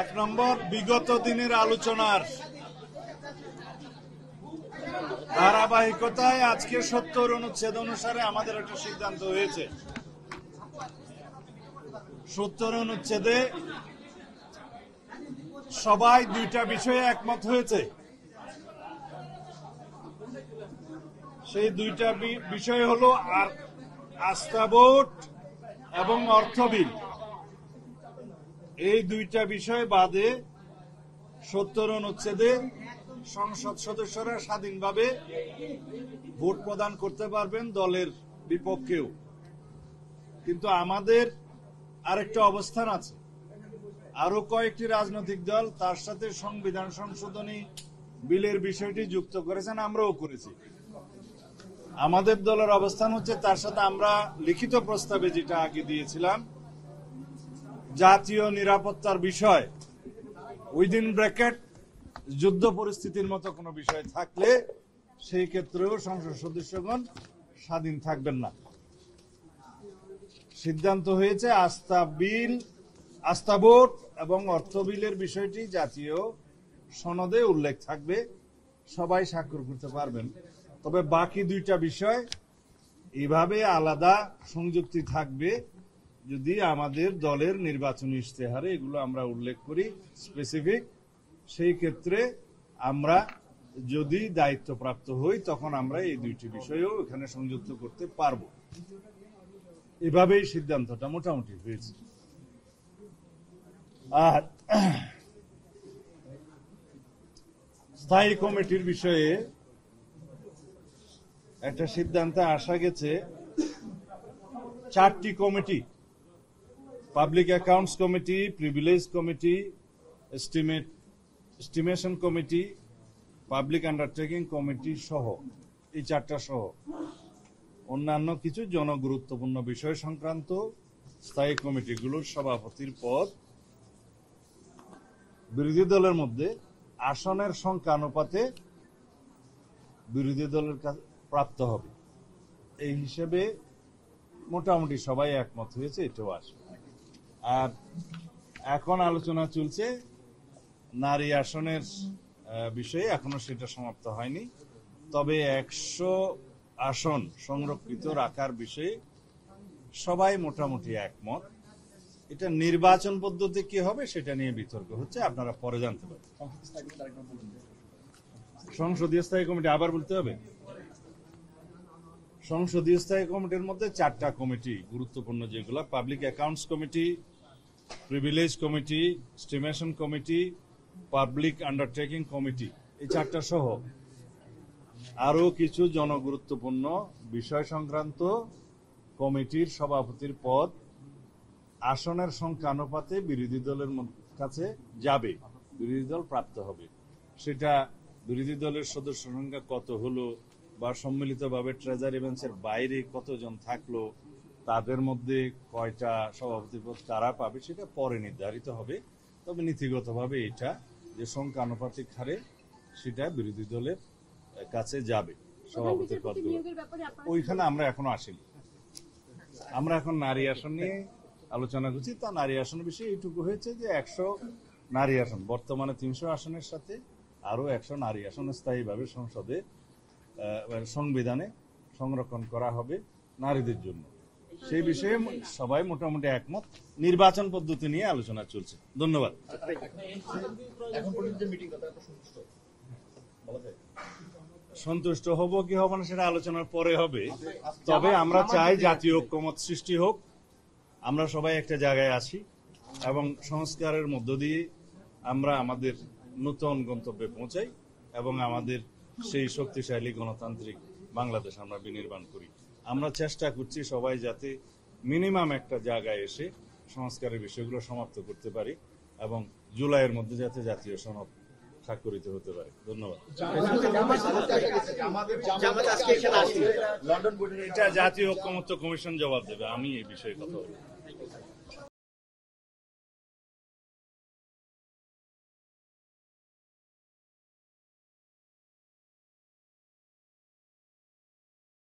এক নম্বর, বিগত দিনের আলোচনার ধারাবাহিকতায় আজকে ৭০ অনুচ্ছেদ অনুসারে আমাদের একটা সিদ্ধান্ত হয়েছে। ৭০ অনুচ্ছেদে সবাই দুইটা বিষয়ে একমত হয়েছে। সেই দুইটা বিষয় হলো আস্থা ভোট এবং অর্থ বিল। এই দুইটা বিষয় বাদে ৭০ অনুচ্ছেদে সংসদ সদস্যরা স্বাধীনভাবে ভোট প্রদান করতে পারবেন দলের বিপক্ষেও। কিন্তু আমাদের আরেকটা অবস্থান আছে, আরো কয়েকটি রাজনৈতিক দল তার সাথে সংবিধান সংশোধনী বিলের বিষয়টি যুক্ত করেছেন, আমরাও করেছি। আমাদের দলের অবস্থান হচ্ছে তার সাথে আমরা লিখিত প্রস্তাবে যেটা আগে দিয়েছিলাম, জাতীয় নিরাপত্তার বিষয় উইদিন ব্র্যাকেট যুদ্ধ পরিস্থিতির মতো কোনো বিষয় থাকলে সেই ক্ষেত্রেও সংসদ সদস্যগণ স্বাধীন থাকবেন না। সিদ্ধান্ত হয়েছে আস্থা ভোট এবং অর্থ বিলের বিষয়টি জাতীয় সনদে উল্লেখ থাকবে, সবাই স্বাক্ষর করতে পারবেন। তবে বাকি দুইটা বিষয় এইভাবে আলাদা সংযুক্তি থাকবে যদি আমাদের দলের নির্বাচনী ইশতেহারে এগুলো আমরা উল্লেখ করি স্পেসিফিক। সেই ক্ষেত্রে আমরা যদি দায়িত্বপ্রাপ্ত হই তখন আমরা এই দুইটি বিষয়ও এখানে সংযুক্ত করতে পারব। এভাবেই সিদ্ধান্তটা মোটামুটি হয়েছে। আর স্থায়ী কমিটির বিষয়ে একটা সিদ্ধান্তে আসা গেছে, 4টি committee, public accounts committee, privilege committee, estimation committee, public undertaking committee সহ, এই 4টা সহ অন্যান্য কিছু জনগুরুত্বপূর্ণ বিষয় সংক্রান্ত স্থায়ী কমিটিগুলোর সভাপতির পদ বিরোধী দলের মধ্যে আসনের সংখ্যা অনুপাতে বিরোধী দলের কাছে প্রাপ্ত হবে। এই হিসেবে মোটামুটি সবাই একমত হয়েছে, এটাও আসবে। আর এখন আলোচনা চলছে নারী আসনের বিষয়ে, এখনো সেটা সমাপ্ত হয়নি। তবে 100 আসন সংরক্ষিত রাখার বিষয়ে সবাই মোটামুটি একমত। এটা নির্বাচন পদ্ধতি কি হবে সেটা নিয়ে বিতর্ক হচ্ছে, আপনারা পরে জানতে পারবেন। সংসদীয় স্থায়ী কমিটি আবার বলতে হবে। সংসদীয় স্থায়ী কমিটির মধ্যে 4টা কমিটি গুরুত্বপূর্ণ, যেগুলো public accounts committee, privilege committee, estimation committee, public undertaking committee, এই 4টা সহ আরো কিছু জনগুরুত্বপূর্ণ বিষয় সংক্রান্ত কমিটির সভাপতির পদ আসনের সংখ্যা অনুপাতে বিরোধী দলের কাছে যাবে, বিরোধী দল প্রাপ্ত হবে। সেটা বিরোধী দলের সদস্য সংখ্যা কত হলো বা সম্মিলিতভাবে ট্রেজারি বেঞ্চের বাইরে কতজন থাকলো, তাদের মধ্যে কয়টা সভাপতির পদ কারা পাবে সেটা পরে নির্ধারিত হবে। তবে নীতিগতভাবে এটা যে সংখ্যানুপাতিক হারে সেটা বিরোধী দলের কাছে যাবে সভাপতির পদগুলো। ওইখানে আমরা এখনো আসিনি। আমরা এখন নারী আসন নিয়ে আলোচনা করছি। তা নারী আসনের বিষয়ে এইটুকু হয়েছে যে 100 নারী আসন, বর্তমানে 300 আসনের সাথে আরো 100 নারী আসন স্থায়ীভাবে সংসদে সংবিধানে সংরক্ষণ করা হবে নারীদের জন্য। সেই বিষয়ে সবাই মোটামুটি একমত। নির্বাচন পদ্ধতি নিয়ে আলোচনা চলছে। ধন্যবাদ। সন্তুষ্ট হব কি হব না সেটা আলোচনার পরে হবে। তবে আমরা চাই জাতীয় ঐক্যমত সৃষ্টি হোক, আমরা সবাই একটা জায়গায় আছি এবং সংস্কারের মধ্য দিয়ে আমরা আমাদের নতুন গন্তব্যে পৌঁছাই এবং আমাদের সেই শক্তিশালী গণতান্ত্রিক বাংলাদেশ আমরা বিনির্মাণ করি। আমরা চেষ্টা করছি সবাই যাতে মিনিমাম একটা জায়গায় এসে সংস্কারের বিষয়গুলো সমাপ্ত করতে পারি এবং জুলাইয়ের মধ্যে যাতে জাতীয় সনদ স্বাক্ষরিত হতে পারে। ধন্যবাদ। এটা জাতীয় ঐক্যমত্য কমিশন জবাব দেবে, আমি এই বিষয়ে কথা বলবো।